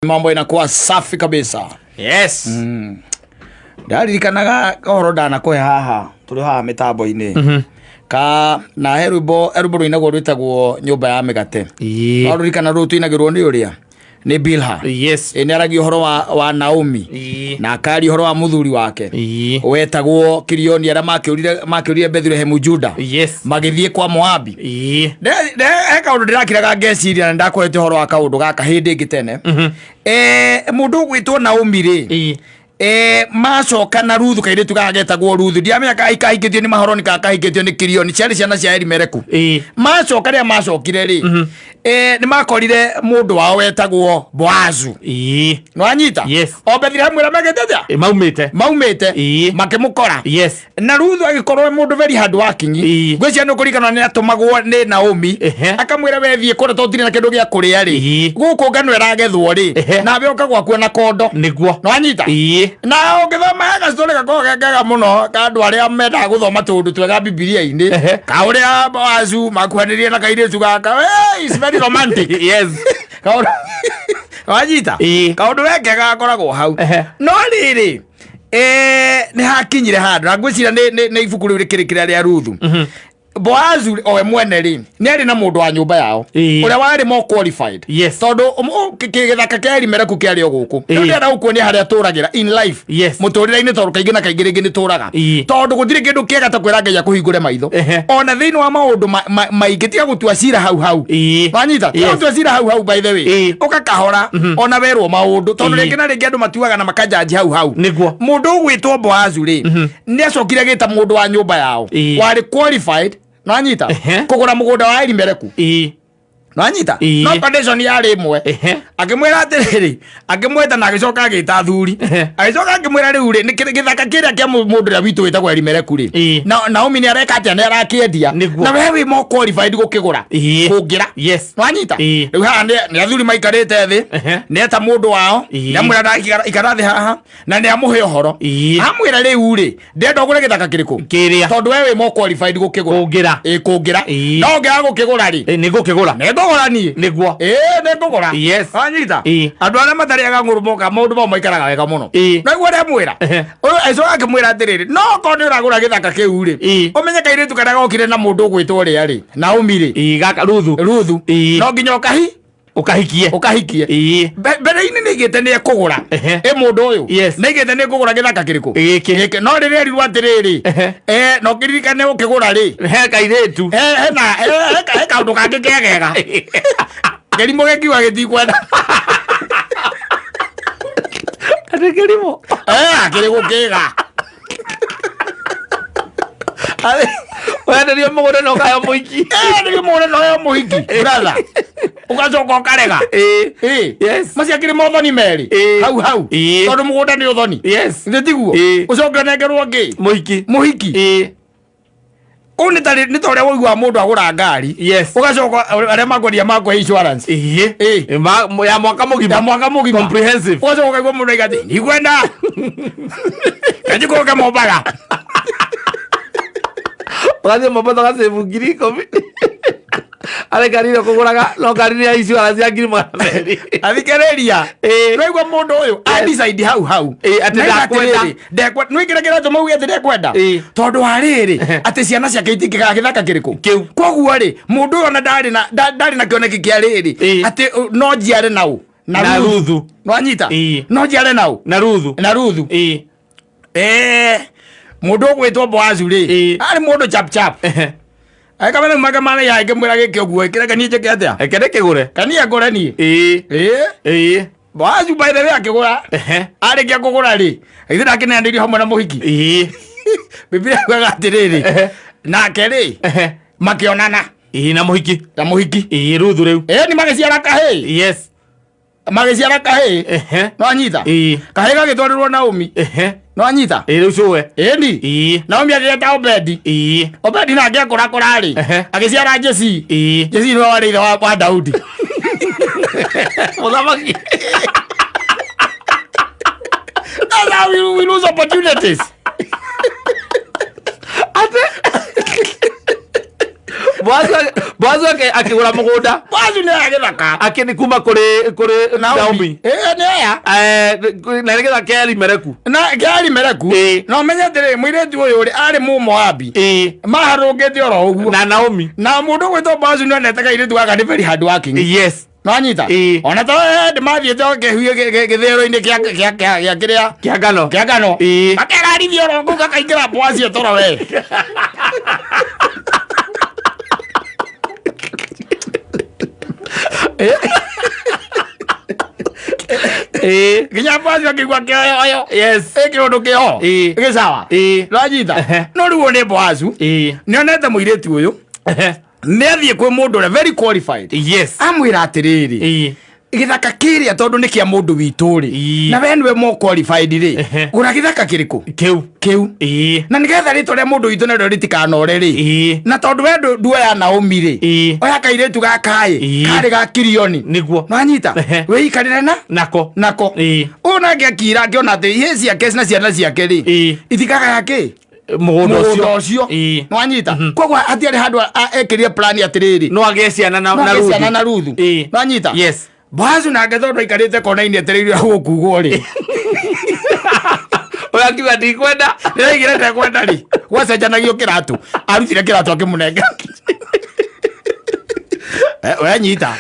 mambo inakuwa safi kabisa. Yes. Ndaririkanaga kahoro ndanakohe haha tuli haha mitambo-ini ka na herubo ruinagwo rwitagwo nyumba ya migate. Rurikana ru tuinagirwo ni uria ni Bilha. Yes. Ni aragi horo wa Naomi na akari horo wa mũthuri wake wetagwo Kirioni ara makiurire Bethlehem Juda. Yes. Magithie kwa Moabi. Eka undu ndirakiraga ngeciria na ndakwete horo wa kaundu gaka hindi ngitene. Mundu gwitwo Naomi ri macoka na Ruthu kairitu gagetagwo Ruthu ndiamenya kahikitio ni mahoroni kahikitio ni Kirioni ciari ciana cia Elimeleku. Macoka ria macokire ri ni makorire mundu wao wetagwo Boazu. No anyita. Yes. Obethire mwira magetetia maumite makimukora. Yes. Na Ruthu agikorwo mundu very hard working. Gwĩciria no kurikana ni atumagwo ni Naomi akamwira wethie kore totire na kindu gia kuria ri guku ngano iragethwo ri na bioka gwaku na kondo niguo. No anyita. Na ongithoma gastori gakogaga muno kandu aria menda guthoma tundu twega Biblia-ini ka uria Boazu makuhanirie na kairitu gaka is very romantic. Yes. Kaundu wanyita kaundu weke gakoragwo hau no riri ni hakinyire handu na ngwiciria ni ibuku riu rikirikira ria Ruthu. Boazu owe mwene ri ni ari na mundu wa nyumba yao uria wari more qualified. Yes. Tondu kigithaka kia Elimeleku kia rio guku ndi ara ukuonia haria turagira in life. Yes. Muturire-ini tondu kaingi na kaingi ringi ni turaga tondu gutire kindu kiega ta kwira Ngai akuhingure maitho ona thiini wa maundu maingi tiga gutua cira hau wanyita gutua cira hau by the way ukakahora ona werwo maundu tondu ringi na ringi andu matuaga na makajaji hau niguo. Mundu gwitwo Boazu ri ni acokire gita mundu wa nyumba yao wari qualified. No anyita kũgũra mũgũnda wa Elimeleku. No anyita no condition ya rimwe akimwira atiriri akimweta na agicoka agita thuri agicoka akimwira riu ri ni githaka kiria kia mundu ria witu witagwo Elimeleku ri na Naomi ni areka atia ni arakiendia na wewe mo qualified gukigura kungira. Yes. No anyita riu haha ni athuri maikarite thi ni eta mundu wao ni amwira ikarathi haha na ni amuhe uhoro amwira riu ri ndenda ugure githaka kiriku kiria tondu wewe mo qualified gukigura kungira no ngira gukigura ri ni gukigura ngora ni niguo ne ngora. Yes. Anyita andu ara matariaga ngurumoka maundu ba maikaraga wega muno no igwore mwira uyu aicoka akimwira atiriri no ko ni uragura githaka kiu ri umenye kairitu kana gokire na mundu gwitwo ria ri Naomi ri gaka Ruthu no nginya ukahikie mbere-ini ni igite ni ekugura mundu uyu ni igite ni kugura githaka kiriku giki no riri erirwo atiriri no kiririkane ukigura ri he kairitu he kaundu kangi kegega gerimo gekiuga gitikwenda ati gerimo kirigu kiga wenderio mũgũnda no kayo mũhiki ndio mũgũnda no kayo mũhiki brother ugacoka ukarega yes maciakire mothoni meri hau tondu mũgũnda ni uthoni. Yes. Nditiguo ucoke nengerwo ngi mũhiki Oni tari ni tore woigwa mundu agura ngari. Yes. Ugacoka aria makoria makwa insurance. Ya mwaka mugima. Comprehensive. Ugacoka kaigwa mundu igati. Igwenda. Kaji ko kama obaga. Wazi mabota kase bugiri komi. Ale kariro kuguraga no kariro insurance ya ngiri mwaneri. Athikereria. Noigwa mundu uyu I decide how. Ati ndekwa nwikiragira to mauge ati ndekwenda. Tondu hariri ati ciana ciake itikikaga githaka kiriku. Koguo ri mundu ona ndari na kioneki kia riri ati no njiare nau na Ruthu. No anyita. No njiare nau na Ruthu. Mundu gwitwo Boazu ri ari mundu chap. Aka bana magamana ya ikemwira gike oguo ikira kanie je kiatia ekere kigure kania gore ni Boazu by the way akigura ari kia kugura ri ithira kinendirio hamwe na muhiki Biblia kwaga atiriri nake ri makionana na muhiki Ruthu riu ni magiciara kahe. Yes. Magiciara kahe no anyita kahe gagitwarirwo Naomi no anyita riu cuwe ni Naomi ageta Obedi na ngia kura ri agiciara Jesse no wari ithe wa Daudi muthamaki. Now we lose opportunities. Boazu akĩgũra mũgũnda. Boazu nĩ agĩthaka. Akĩni kuma kũrĩ Naomi. Nĩ aya. Na nĩ gĩthaka kĩa Elimeleku. Na kĩa Elimeleku. No menye atĩrĩrĩ mũirĩtu ũyũ rĩ arĩ Mũmoabi. Maharũngĩte oro ũguo. Na Naomi. Na mũndũ gwĩtwo Boazu nĩ onete kairĩtu gaka nĩ very hard working. Yes. No nyita. Ona to ndĩmathiĩte gĩhuĩ gĩthĩro-inĩ kĩa kĩrĩa. Kĩa ngano. Kĩa ngano. Gakerarithio oro kũu gakaingĩra Boazu toro we. Ginya Boazu akĩigua kĩoyo. Yes. Kĩũndũ kĩho. Gĩcawa. No nyita. No rĩu nĩ Boazu. Nĩ onete mũirĩtu ũyũ. Nĩathiĩ kwĩ mũndũ ũrĩa very qualified. Yes. Amwĩra atĩrĩrĩ. Gĩthaka kĩrĩa tondũ nĩ kĩa mũndũ witũ rĩ. Na we nĩwe more qualified rĩ. Gũra gĩthaka kĩrĩkũ? Kĩu. Na nĩgetha rĩtwa rĩa mũndũ witũ narĩo rĩtikanore rĩ. Na tondũ we nduoya Naomi rĩ. Oya kairĩtu gaka karĩ ga kirioni. Nĩguo. Nanyita. Wĩikarĩre nako. Ũyũ nake akira akĩona atĩ ihe ciake na ciana ciake rĩ. Itikagaya kĩ? Mũgũnda ũcio. No anyita. Koguo hatiarĩ handũ ekĩrire plan atĩrĩrĩ. No agĩe ciana na Ruthu. No anyita. Yes. Boazu nake tondũ aikarĩte kona-inĩ etereire gũkugwo rĩ. Oya kiuga ndikwenda. Nĩraigire ndekwenda rĩ. Gwacenjanagio kĩratũ. Arutire kĩratũ akĩmũnengera. Oya nyita.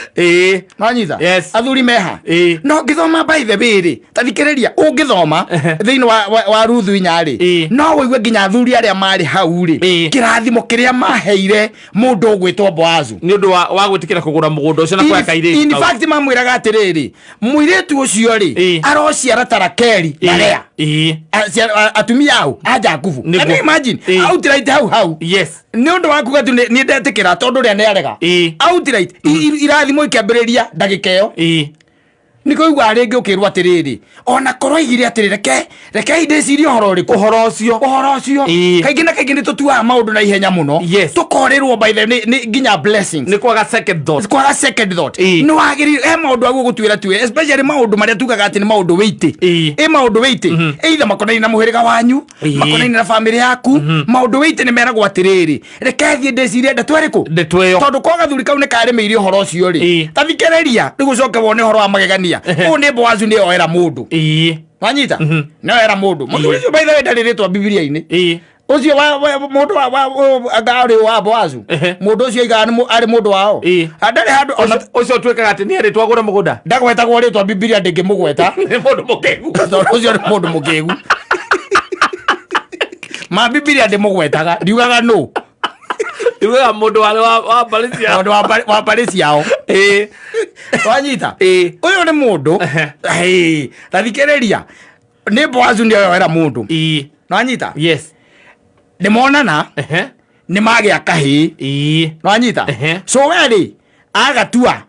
No nyita. Yes. Athuri meha. No ngĩthoma by the way rĩ. Ta thikĩrĩria ũngĩthoma thĩinĩ wa Ruthu inya rĩ. No wĩigue nginya athuri arĩa marĩ hau rĩ. Kĩrathimo kĩrĩa maheire mũndũ ũgwĩtwo Boazu. Nĩ ũndũ wa gwĩtĩkĩra kũgũra mũgũnda ũcio na kuoya kairĩtu. In fact mamwĩraga atĩrĩrĩ. Mũirĩtu ũcio rĩ. Arociara ta Rakeli na Lea. Atumia hau a Jakubu. Can you imagine? Outright hau. Yes. Nĩ ũndũ wa kuga tu nĩ ndetĩkĩra tondũ ũrĩa nĩ arega. Outright irathimo ikĩambĩrĩria ndagĩka ĩyo. Niko igwa rĩngĩ ũkĩrwo atĩrĩrĩ. Ona korwo igire atĩrĩrĩ reke ndĩcirie ũhoro ũrĩkũ. Ũhoro ũcio. Kaingĩ na kaingĩ nĩtũtuaga maũndũ na ihenya mũno. Tũkorĩrwo by the nĩ nginya blessings. Nĩ kwaga second thought. Nĩ wagĩrĩire he maũndũ aguo gũtuĩra tuĩ especially maũndũ marĩa tugaga atĩ nĩ maũndũ wĩitĩ. Maũndũ wĩitĩ. Either makonainie na mũhĩrĩga wanyu, makonainie na famĩlĩ yaku. Maũndũ wĩitĩ nĩ meragwo atĩrĩrĩ. Reke thiĩ ndĩcirie ndeto ĩrĩkũ. Tondũ kwa gathuri kau nĩ karĩmĩirie ũhoro ũcio rĩ. Ta thikĩrĩria nĩgũcoke wone ũhoro wa magegania. Ũũ nĩ Boazu nĩ oera mũndũ. Wanyita? Nĩ oera mũndũ. Mũthuri ũcio by the way ndarĩ rĩtwa Bibilia-inĩ. Ũcio mũndũ agarĩ wa Boazu. Mũndũ ũcio aigaga arĩ mũndũ wao. Ndarĩ handũ ũcio tuĩkaga atĩ nĩ arĩtwa agũra mũgũnda. Ndagwetagwo rĩtwa Bibilia ndĩngĩmũgweta. Nĩ mũndũ mũkĩgu. Tondũ ũcio nĩ mũndũ mũkĩgu. Ma Bibilia ndĩmũgwetaga. Ndiugaga no. Ndiugaga mũndũ wa mbarĩ ciao. Mũndũ wa mbarĩ ciao. Wanyita? Ũyũ nĩ mũndũ. Ta thikĩrĩria. Nĩ Boazu nĩ oera mũndũ. Wanyita? Yes. Nĩmonana. Nĩ magĩa kahĩĩ. Wanyita? So we-rĩ agatua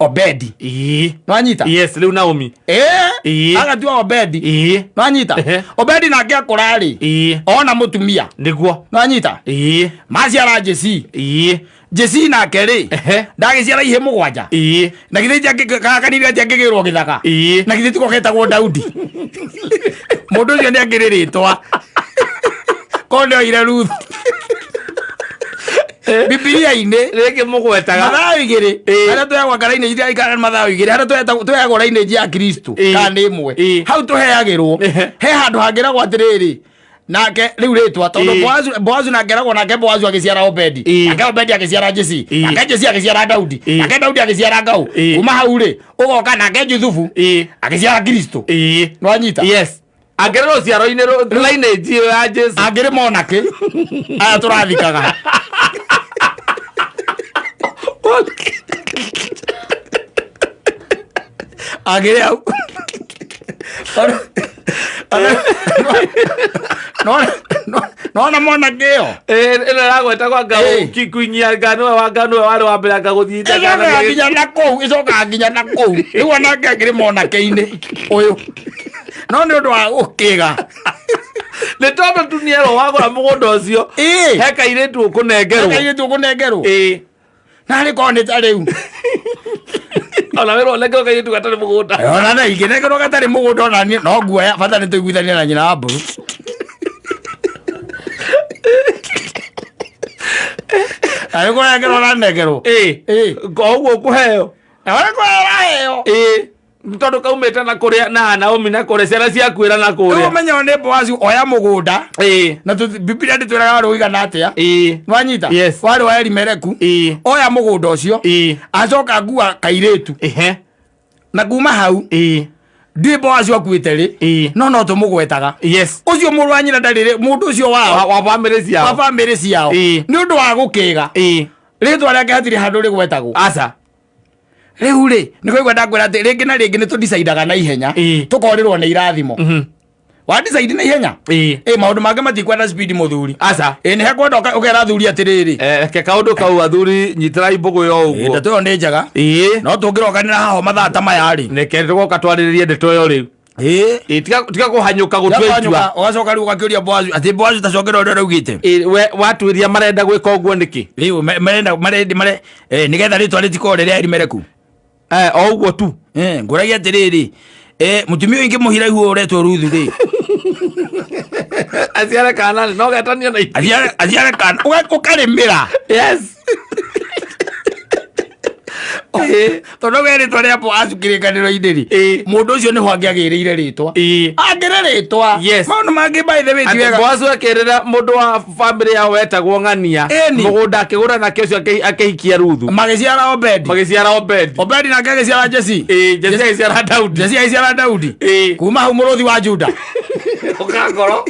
Obedi. Wanyita? Yes, rĩu Naomi. Agatua Obedi. Wanyita? Obedi nake akũra-rĩ. Ona mũtumia. Nĩguo. Wanyita? Maciara Jesi nake rĩ. Ndagĩciara ihĩ mũgwanja. Na githĩ kanitha atĩ angĩgĩrwo gĩthaka. Na githĩ tiko getagwo Daudi. Mũndũ ũcio nĩ angĩrĩ rĩtwa. Korwo nĩ oire Ruthu. Bibilia-inĩ rĩngĩ mũgwetaga mathayo igĩrĩ. Harĩa tũheagwo ngara-inĩ iria ikara mathayo igĩrĩ. Harĩa tũheagwo rainĩji ya Kristo. Kana nĩ ĩmwe. Hau tũheagĩrwo. He handũ hangĩragwo atĩrĩrĩ. Nake rĩu rĩtwa tondũ Boazu ngeragwo nake Boazu agĩciara Obedi. Nake Obedi agĩciara Jesi. Nake Jesi agĩciara Daudi. Nake Daudi agĩciara Ngau. Kuma hau rĩ ũgoka nake Juthufu agĩciara Kristo. No anyita? Yes. Angĩrĩ rũciaro-inĩ lineage ĩyo ya Jesu. Angĩrĩ monake. Aya tũrathikaga. Angĩrĩ hau. No mwanake ĩyo ĩno yagwetagwo Ngau kikuinyia Nganu warĩ wa mbere ngagũthiĩte nginya na kũu ĩcokaga nginya na kũu rĩu onake angĩrĩ mwanake-inĩ ũyũ no nĩ ũndũ wa gũkĩga nĩ tondũ tu nĩerwo wagũra mũgũnda ũcio he kairĩtu ũkũnengerwo na harĩ korwo nĩ ta rĩu ona wĩrwo nengerwo kairĩtu gatarĩ mũgũnda ona na ingĩnengerwo gatarĩ mũgũnda ona no nguoya bata nĩ tũiguithania na nyina wa mbũrũ. Ari kwa ngero na negero. Koguo kuheo. Na wale kwa heo. Tondu kaumite na kuria na Naomi na kuria ciana ciakwira na kuria. Umenya ne Boazu oya mũgũnda. Na Biblia nditwiraga wari uigana atia. Nwanyita. Wari wa Elimeleku. Oya mũgũnda ucio. Acoka ngua kairetu. Na kuma hau. Ndi Boazu akuite ri. No tumugwetaga. Ucio mũrũ wa nyina ndarire mũndũ ucio wao. Wa family ciao. Ni undu wa gukiga. Ritwa riake hatiri handu ri gwetagwo. Aca. Riu ri nikoigwa ndakwira ati ringi na ringi nitudicidaga na ihenya tukorirwo ni irathimo. Wa decide na ihenya maundu mange matikwenda speed Mũthuri. Aca ni hekwenda ukera athuri atiriri ke kaundu kau athuri nyitira imbugu yo uguo ndeto yo ni njega no tungirokanira haho mathaa ta maya ri nekere goka twaririe ndeto yo riu tiga kuhanyuka gutwetua ugacoka riu ugakiuria Boazu ati Boazu tacongera ndio raugite watwiria marenda gwika uguo niki riu marenda nigetha ritwa ritiko riria Elimeleku o uguo tu nguragia atiriri mutumia ingi muhira ihu uretwo Ruthu ri aciare kana no getania na aciare kana ukarimira tondu we ritwa ria Boazu kirikaniro indiri mundu ucio ni ho angiagirire ritwa angire ritwa maundu mangi by the way ti wega Boazu akirira mundu wa family yao wetagwo ng'ania mugunda akigura na kesho akihikia Ruthu magiciara Obed na agiciara Jesse agiciara Daudi kuma hau muruthi wa Juda ukagoro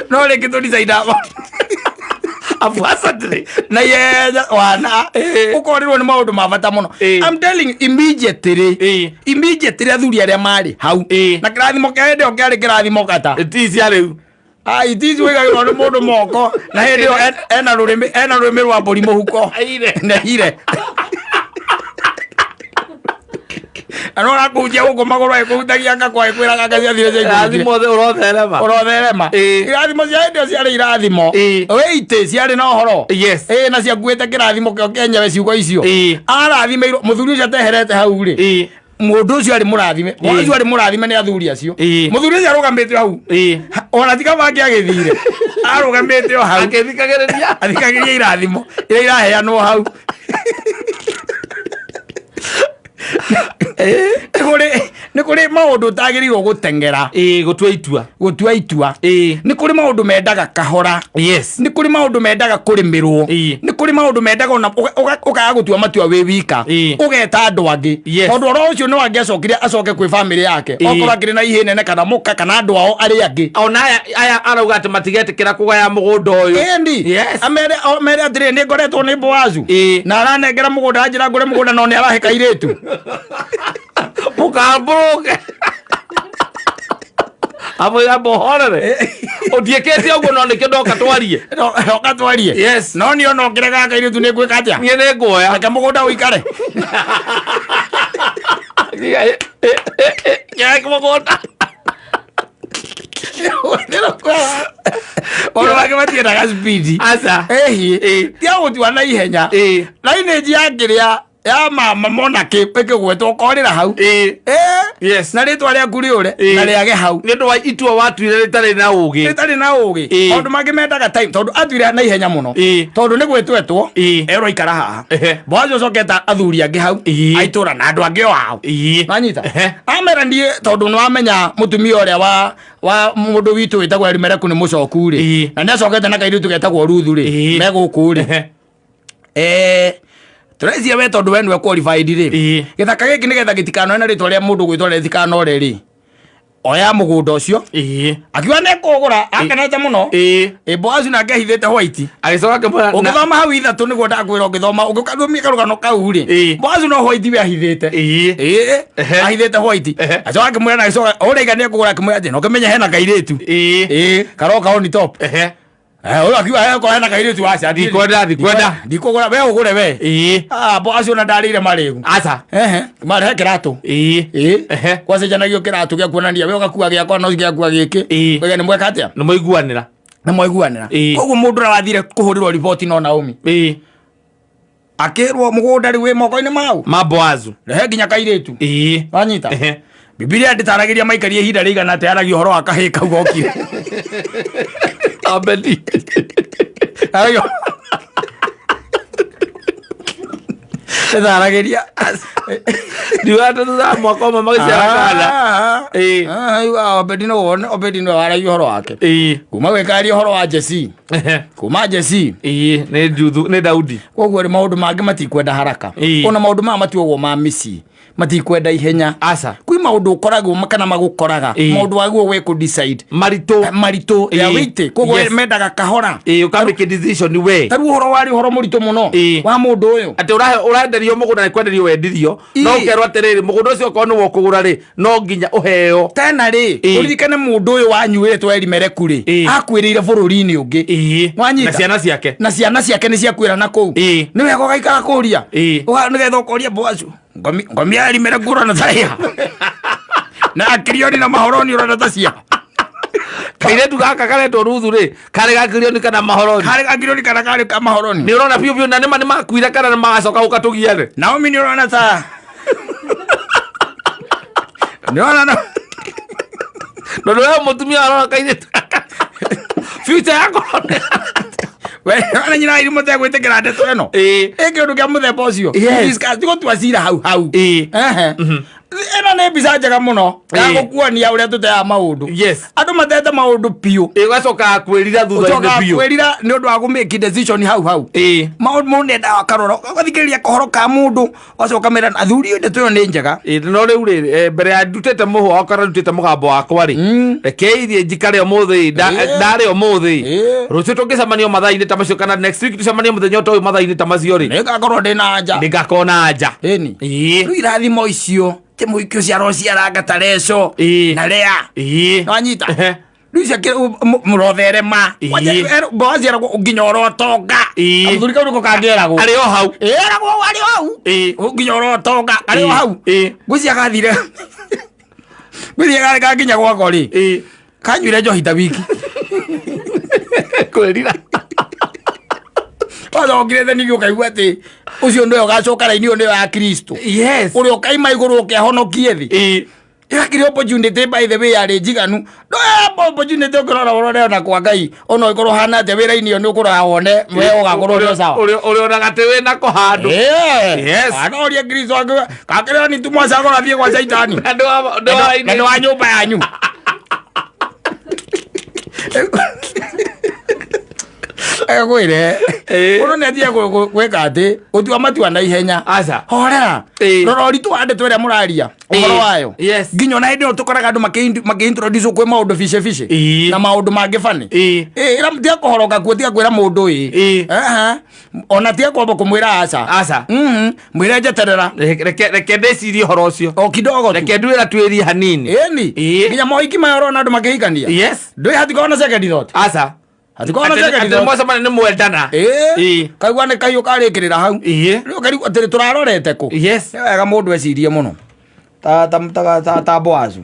no reke to decide afuasatire na yeza wana ukorirwo ni maundu mabata muno. I'm telling immediately athuri aria mari hau na kirathimo kende okiari kirathimo kata tisi ariu tisi wigagirwo ni mundu moko na hindi ena rurimi rwa mburi muhuko ire anora kujia huko magoro ekutagia ngakwa ekwiraga ngacia thire cia irathimo the urotherema irathimo cia ndio cia irathimo weite ciari na uhoro na cia nguite kirathimo kio kenyewe ciugo icio arathimeirwo Mũthuri ucio teherete hau ri mundu ucio ari murathime Boazu ari murathime ni athuri acio Mũthuri ucio arugamite hau ona tika bangi agithire arugamite hau athikagiria irathimo ira iraheanwo hau ni kuri maundu tagirirwo gutengera gutua itua ni kuri maundu mendaga kahora ni kuri maundu mendaga kurimirwo ni kuri maundu mendaga ona ukaya gutua matua wi wika ugeta andu angi tondu ro ucio no angiacokire acoke kwi family yake okorwa kiri na ihene kana muka kana andu ao ari angi ona aya arauga ati matigetikira kugaya mugunda uyu amere atire ni ngoretwo ni Boazu na aranengera mugunda anjira ngure mugunda no ni arahe kairetu Bukambuke. Amo ya bohorere. Odiekete ugo no ne kedo katwarie. No katwarie. No ni ono kirega kaire tu ne gwika atia. Ni ne ngoya. Aka mugunda uikare. Ya mugunda. Ora wake matiera ga speed. Asa. Tia uti wana ihenya. Na ineji yakiria ya mama mona ke peke gwetwo korira hau na ritwa ria kuri ure na riage hau ni ndo itua watwire ritari na ugi tondu magi mendaga time tondu atwire na ihenya muno tondu ni gwetwetwo ero ikara haha Boazu coketa athuri angi hau aitura na andu angi wao nanyita amera ndie tondu no amenya mutumia uria wa mundu witu witagwo Elimeleku ni mucoku ri na ni acokete na kairitu getagwo Ruthu ri meguku ri Turezia we tondu we nwe qualified ri githaka giki nigetha gitikano na ritwa ria mundu gwitwa thikano ri oya mugunda ucio akiwa ne kũgũra akenete muno Boazu na ngehithite white agicoka kemura ugithoma hau ithatu niguo ndakwira ugithoma ugikarumia karugano kau ri Boazu no white we ahithite ahithite white acoka kemura na agicoka uriga ne kũgũra kemura ati no kemenya hena kairetu karoka on top oyo akiwa ko hena kairetu acha ndikwenda ndikugura we ugure we Boazu na ndarire maregu acha mare kirato kwa sejanagio kirato gya kuonania we ugakuwa gya kwa no gya kuwa giki we ni mweka atia ni moiguanira koguo mundu arathire kuhurirwo report no Naomi akirwo mugunda ri we moko-ini mau ma Boazu rehe nginya kairetu wanyita Biblia nditaragiria maikarie ihinda rigana ate aragio horo akahika ugokire Abedi. Ayo. Ndarageria. Ndiwata tuza mwako mama giciara kana. Obedi no aragia horo wake. Kuma gwikari horo wa Jesse. Kuma Jesse. Ni Juthu ni Daudi. Koguo ri maundu mangi matikwenda haraka. Ona maundu ma matuogwo ma misi. Matikwenda ihenya. Asa. Kwi maundu ukoragwo makana magukoraga. Maundu waguo we ku decide. Marito ya wite. Koguo mendaga kahora. Ukamake decision we. Taru horo wari horo murito muno. Wa mundu uyu. Ati urenderio mugunda na kwenderio wendirio. No ukerwa atiriri mugunda ucio ko ni wokugura ri no nginya uheo. Tena ri uririkane mundu uyu wanyuĩtwo Elimeleku ri. Akwirĩire bũrũri-inĩ ũngĩ. Wanyita. Na ciana ciake ni ciakwĩra na kũu. Nĩ wega ũgaikara kũria. Nĩgetha ũkoria Boazu. Ngomia Elimeleku ũrona ta ĩa. Na akirioni na mahoroni ũrona ta cia. Kairetu gaka karetwo Ruthu ri kare gakirioni kana mahoroni. Kare gakirioni kana kare ka mahoroni. Ni urona piu na nĩ makuire kana nĩ magacoka ukatugia ri. Naomi ni urona ta. Ni urona. Ndio mutumia arona kairetu. Future yako. Wana nyina iri muthe gwitikira ndeto eno. Eke undu kia muthemba ucio. Discuss gũtua cira hau. Eno nĩ mbica njega mũno ya gũkuonia ũrĩa tũteaga maũndũ. Andũ matete maũndũ piũ. Ũgacoka kwĩrira thutha-inĩ piũ. Kwĩrira nĩ ũndũ wa gũ-make decision hau. Maũndũ mau nĩendaga karora. Ũgathikĩrĩria kahoro ka mũndũ. Ũgacoka mera athuri ndeto ĩyo nĩ njega. No rĩu rĩ mbere ya ndutĩte mũhũ okara ndutĩte mũgambo wakwa rĩ. Rekeirie njikare ũmũthĩ ndarĩ ũmũthĩ. Rũciũ tũngĩcemania mathaa-inĩ ta macio kana next week tũcemanie mũthenya ũyũ mathaa-inĩ ta macio rĩ. Nĩngakorwo ndĩna nja. Nĩngakorwo na nja. Rĩu irathimo icio te mũhiki ũcio arociaranga ta Leco na Lea. Wanyita. Rĩu icio mũrotherema. Boazu eragwo nginya ũrotonga. Mũthuri kau nĩko kangĩeragwo. Arĩ o hau. Eragwo arĩ o hau. Nginya ũrotonga arĩ o hau. Ngwĩciria gathire. Ngwĩciria gakinya gwako rĩ. Kanyuire njohi ta wiki. Kwĩrira. Wacokire theni ũkaigua atĩ ũcio nĩwe ũgacoka raini ũyũ nĩwe ya Kristo. Ũrĩa ũkaima igũrũ ũkĩahonokie thĩ. Ĩgakĩrĩ opportunity by the way yarĩ njiganu. No opportunity ũkĩrora ũrore ona kwa Ngai. Ona ũkorwo hana atĩa wĩra-inĩ ũyũ nĩ ũkũrora wone we ũgakorwo ũrĩ o sawa. Ũrĩa onaga atĩ wĩna kũhandũ. Anoria Kristo gakĩrĩa ni tumwacagũra thiĩ gwa Caitani. Nĩ wa nyũmba yanyu. Gwire uno ne thia gweka ati gũtua matua na ihenya horera rora ũritũ wa ndeto ĩrĩa mũraria ũhoro wayo nginya na hĩndĩ ĩyo tũkoraga andũ makĩintroduce kwĩ maũndũ fiche na maũndũ mangĩ bani ĩra tia kũhoroka kuo tiga kwĩra mũndũ ona tia kwamba kũmwĩra aca mwĩre njeterera reke ndĩcirie ũhoro ũcio o kidogo reke ndwĩra twĩrie hanini nginya mohiki maya ũrona andũ makĩhikania ndwĩ hatikoo na second thought Hatikona ati mwacemania nĩ mwendana. Kaigua nĩ kahiũ karĩkĩrĩra hau. Rĩu karigu atĩ tũrarorete kũ. Wega mũndũ ecirie mũno. Ta Boazu.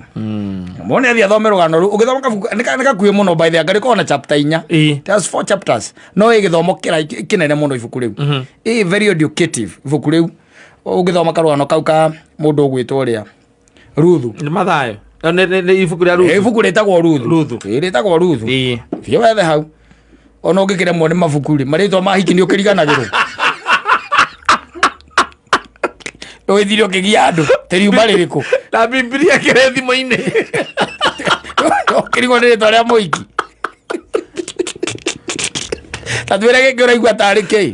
Mone athi athome rũgano rũu. Ũgĩthoma kabuku nĩ gakuhĩ mũno by the way ngarĩkorwo na chapter 4. There's 4 chapters. No gĩthomo kĩnene mũno ibuku rĩu. Very educative ibuku rĩu. Ũgĩthoma karũgano kau ka mũndũ ũgwĩtwo ũrĩa. Ruthu. Nĩ mathayo. Nĩ ibuku rĩa Ruthu. Ibuku rĩtagwo Ruthu. Rĩtagwo Ruthu. Biũ wethe hau. Ona ũngĩkĩremwo nĩ mabuku rĩ marĩtwa mahiki nĩ ũkĩriganagĩrwo. Ũgĩthire ũkĩgia andũ teriumba rĩrĩkũ na Biblia kĩrĩ thimũ-inĩ ũkĩrigwo nĩ rĩtwa rĩa mũhiki. Ta twĩre gĩkĩ ũraigua tarĩ kĩĩ.